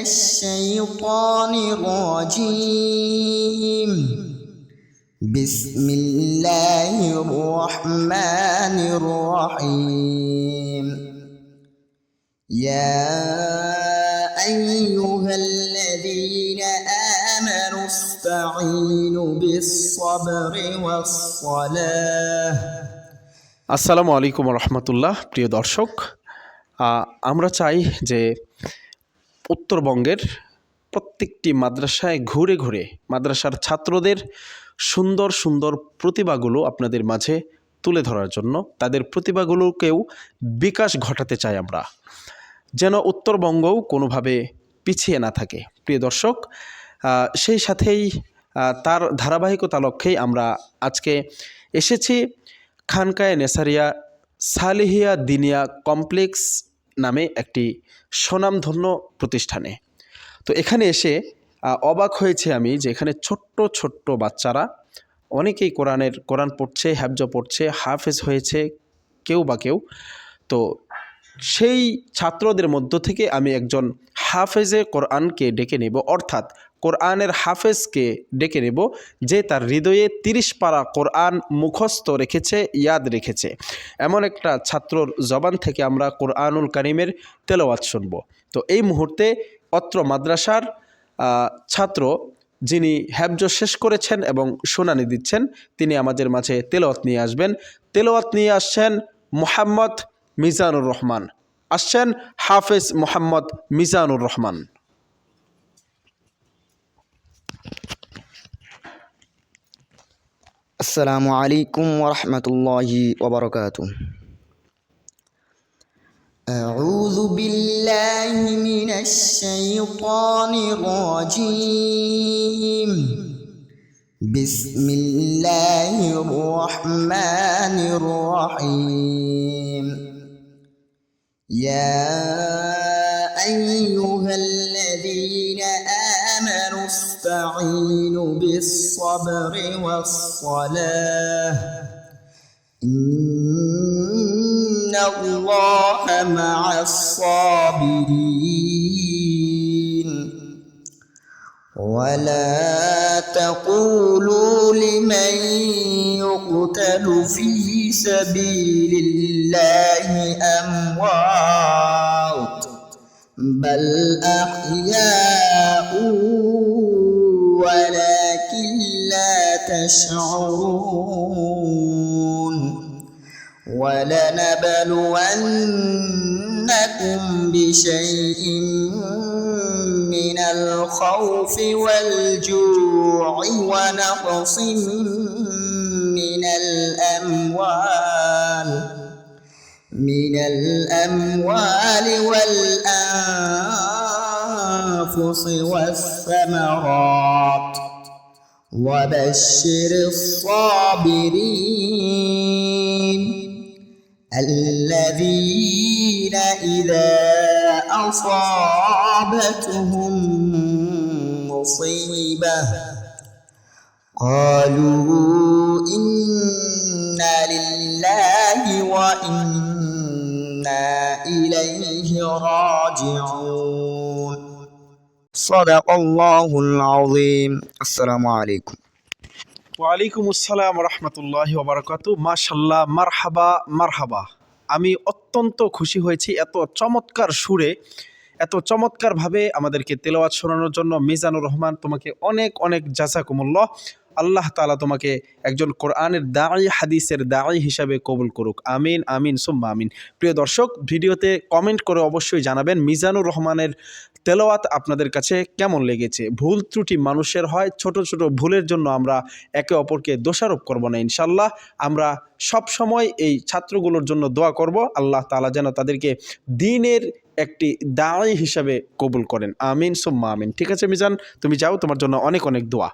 الشيطان الرجيم بسم الله الرحمن الرحيم يا أيها الذين آمنوا استعينوا بالصبر والصلاة আসসালামু আলাইকুম রহমতুল্লাহ। প্রিয় দর্শক, আমরা চাই যে উত্তরবঙ্গের প্রত্যেকটি মাদ্রাসায় ঘুরে ঘুরে মাদ্রাসার ছাত্রদের সুন্দর সুন্দর প্রতিভাগুলো আপনাদের মাঝে তুলে ধরার জন্য, তাদের প্রতিভাগুলোকেও বিকাশ ঘটাতে চাই আমরা, যেন উত্তরবঙ্গও কোনোভাবে পিছিয়ে না থাকে। প্রিয় দর্শক, সেই সাথেই তার ধারাবাহিকতা লক্ষ্যেই আমরা আজকে এসেছি খানকায়ে নেসারিয়া সালেহিয়া দিনিয়া কমপ্লেক্স নামে একটি স্বনামধন্য প্রতিষ্ঠানে। তো এখানে এসে অবাক হয়েছে আমি যে এখানে ছোট্ট ছোট্ট বাচ্চারা অনেকেই কোরআন পড়ছে, হেফজ পড়ছে, হাফেজ হয়েছে কেউ বা কেউ। তো সেই ছাত্রদের মধ্য থেকে আমি একজন হাফেজে কোরআনকে ডেকে নেব, অর্থাৎ কোরআনের হাফেজকে ডেকে নেব, যে তার হৃদয়ে 30 পারা কোরআন মুখস্থ রেখেছে, ইয়াদ রেখেছে। এমন একটা ছাত্রর জবান থেকে আমরা কোরআনুল কারীমের তেলাওয়াত শুনব। তো এই মুহূর্তে অত্র মাদ্রাসার ছাত্র যিনি হেফজ শেষ করেছেন এবং শুনানি দিচ্ছেন, তিনি আমাদের মাঝে তেলাওয়াত নিয়ে আসবেন। তেলাওয়াত নিয়ে আসছেন মোহাম্মদ মিজানুর রহমান, আসছেন হাফেজ মোহাম্মদ মিজানুর রহমান। السلام عليكم ورحمة الله وبركاته. أعوذ بالله من الشيطان الرجيم بسم الله الرحمن الرحيم يا أيها الذين آمنوا استعينوا بالصبر والصلاة إن الله مع الصابرين ولا تقولوا لمن يقتل في سبيل الله أموات بل أحياء ولكن لا تشعرون ولنبلونكم بشيء من الخوف والجوع ونقص من الأموال والأنفس والثمرات وبشر الصابرين الذين إذا أصابتهم مصيبة قالوا إنا لله وإنا إليه راجعون صدق الله العظيم السلام عليكم ওয়ালাইকুম আসসালাম রহমতুল্লাহি ওয়া বারাকাতুহু। মাশাআল্লাহ, মারহাবা মারহাবা। আমি অত্যন্ত খুশি হয়েছি এত চমৎকার সুরে, এত চমৎকারভাবে আমাদেরকে তেলাওয়াত শোনানোর জন্য। মিজানুর রহমান, তোমাকে অনেক অনেক জাযাকুমুল্লাহ। আল্লাহ তাআলা তোমাকে একজন কোরআনের দাঈ, হাদিসের দাঈ হিসাবে কবুল করুক। আমিন আমিন সুম্মা আমিন। প্রিয় দর্শক, ভিডিওতে কমেন্ট করে অবশ্যই জানাবেন মিজানুর রহমানের তেলাওয়াত আপনাদের কাছে কেমন লেগেছে। ভুল ত্রুটি মানুষের হয়, ছোট ছোট ভুলের জন্য আমরা একে অপরকে দোষারোপ করব না। ইনশাল্লাহ আমরা সব সময় এই ছাত্রগুলোর জন্য দোয়া করব, আল্লাহ তাআলা যেন তাদেরকে দ্বীনের একটি দাঈ হিসাবে কবুল করেন। আমিন সুম্মা আমিন। ঠিক আছে মিজান, তুমি যাও, তোমার জন্য অনেক অনেক দোয়া।